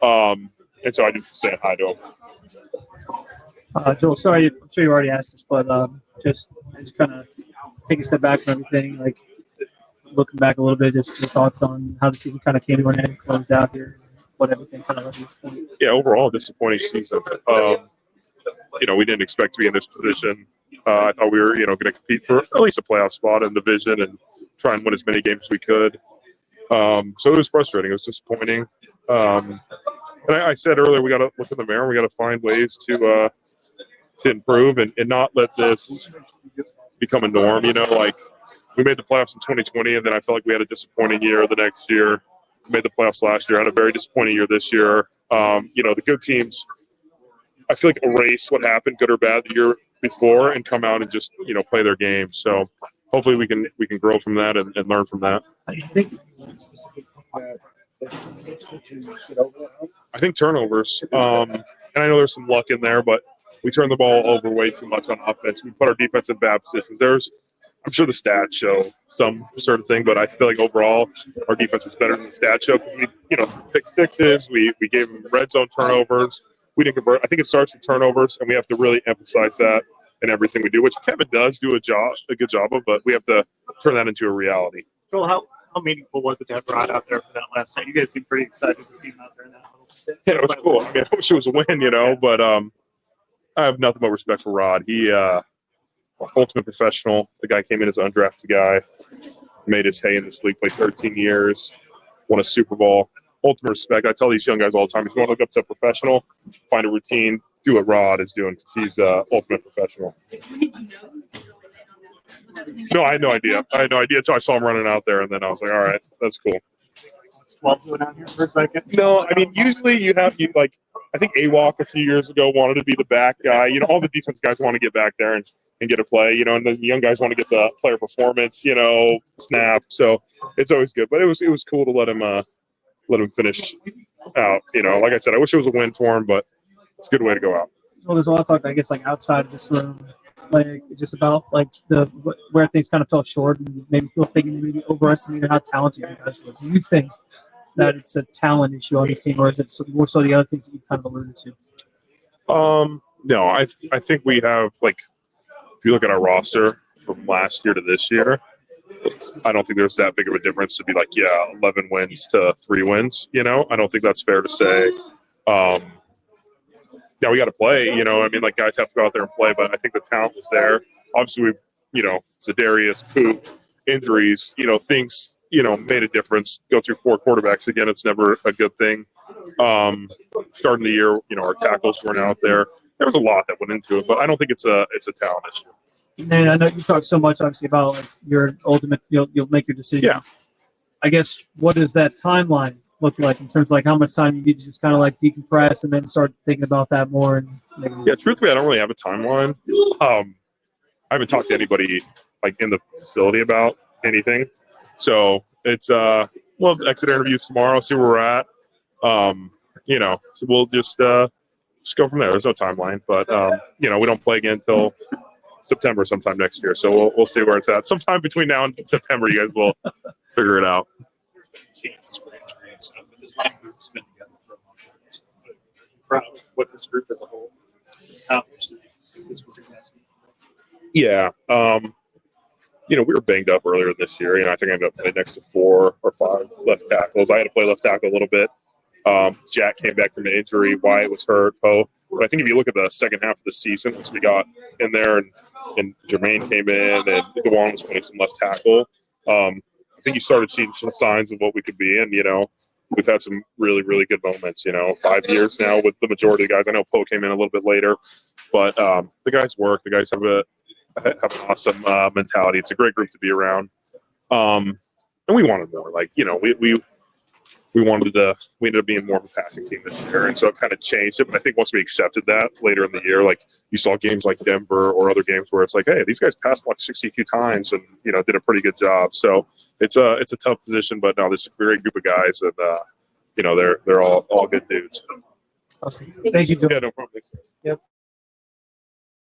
And so I just saying hi to him. Joel, sorry, I'm sure you already asked this, but just kind of take a step back from everything, like looking back a little bit, just your thoughts on how the season kind of came to an end, closed out here, what everything kind of led to this point. Yeah, overall, disappointing season. We didn't expect to be in this position. I thought we were, going to compete for at least a playoff spot in the division and try and win as many games as we could. So it was frustrating. It was disappointing. And I said earlier, we got to look in the mirror. We got to find ways to improve and not let this become a norm. Like we made the playoffs in 2020, and then I felt like we had a disappointing year the next year. We made the playoffs last year, had a very disappointing year this year. The good teams, I feel like erase what happened, good or bad, the year before, and come out and just play their game. So hopefully we can grow from that and learn from that. I think turnovers. And I know there's some luck in there, but we turn the ball over way too much on offense. We put our defense in bad positions. I'm sure the stats show some sort of thing, but I feel like overall our defense was better than the stats show. We, pick sixes. We gave them red zone turnovers. We didn't convert. I think it starts with turnovers, and we have to really emphasize that in everything we do, which Kevin does do a good job of, but we have to turn that into a reality. Joel, how meaningful was it to have Rod out there for that last night? You guys seem pretty excited to see him out there in that little bit. Yeah, it was cool. I wish it was a win, but I have nothing but respect for Rod. He ultimate professional. The guy came in as an undrafted guy, made his hay in this league, played 13 years, won a Super Bowl. Ultimate respect. I tell these young guys all the time, if you want to look up to a professional, find a routine, do what Rod is doing because he's ultimate professional. No, I had no idea. Until I saw him running out there, and then I was like, all right, that's cool. Swap going out here for a second? No, usually I think AWOC a few years ago wanted to be the back guy. All the defense guys want to get back there and get a play, and the young guys want to get the player performance, snap. So it's always good. But it was cool to let him finish out. Like I said, I wish it was a win for him, but it's a good way to go out. Well, there's a lot of talk, I guess, like outside of this room, like just about like where things kind of fell short, and maybe people thinking maybe overestimated how talented you guys were. Do you think that it's a talent issue on this team, or is it more so the other things that you kind of alluded to? No, I think we have, if you look at our roster from last year to this year, I don't think there's that big of a difference to be 11 wins to 3 wins. I don't think that's fair to say. We got to play. Guys have to go out there and play, but I think the talent was there. Obviously, we've, Zadarius, Poop, injuries, things, made a difference. Go through 4 quarterbacks again, it's never a good thing. Starting the year, our tackles weren't out there. There was a lot that went into it, but I don't think it's a talent issue. And I know you talk so much, obviously, about your ultimate. You'll make your decision. Yeah. I guess what does that timeline look like in terms of how much time you need to just kind of decompress and then start thinking about that more? And yeah, truthfully, I don't really have a timeline. I haven't talked to anybody in the facility about anything, so it's we'll exit interviews tomorrow, see where we're at. So we'll just go from there. There's no timeline, but we don't play again until September sometime next year, so we'll see where it's at. Sometime between now and September, you guys will figure it out. Changes for injury and stuff, but this group's been together for a long time. Proud of what this group as a whole accomplished. This was a mess. Yeah, we were banged up earlier this year. I think I ended up playing next to 4 or 5 left tackles. I had to play left tackle a little bit. Jack came back from an injury. Wyatt was hurt. Poe. But I think if you look at the second half of the season, once we got in there and Jermaine came in and DeJuan was playing some left tackle, I think you started seeing some signs of what we could be. And, we've had some really, really good moments, 5 years now with the majority of the guys. I know Poe came in a little bit later, but the guys work. The guys have an awesome mentality. It's a great group to be around. And we wanted more. We ended up being more of a passing team this year, and so it kind of changed it. But I think once we accepted that later in the year, you saw games like Denver or other games where it's hey, these guys passed 62 times and did a pretty good job. So it's a tough position, but no, this is a great group of guys, and they're all good dudes. Awesome. Thank you. Yeah, no problem. Thanks. Yep.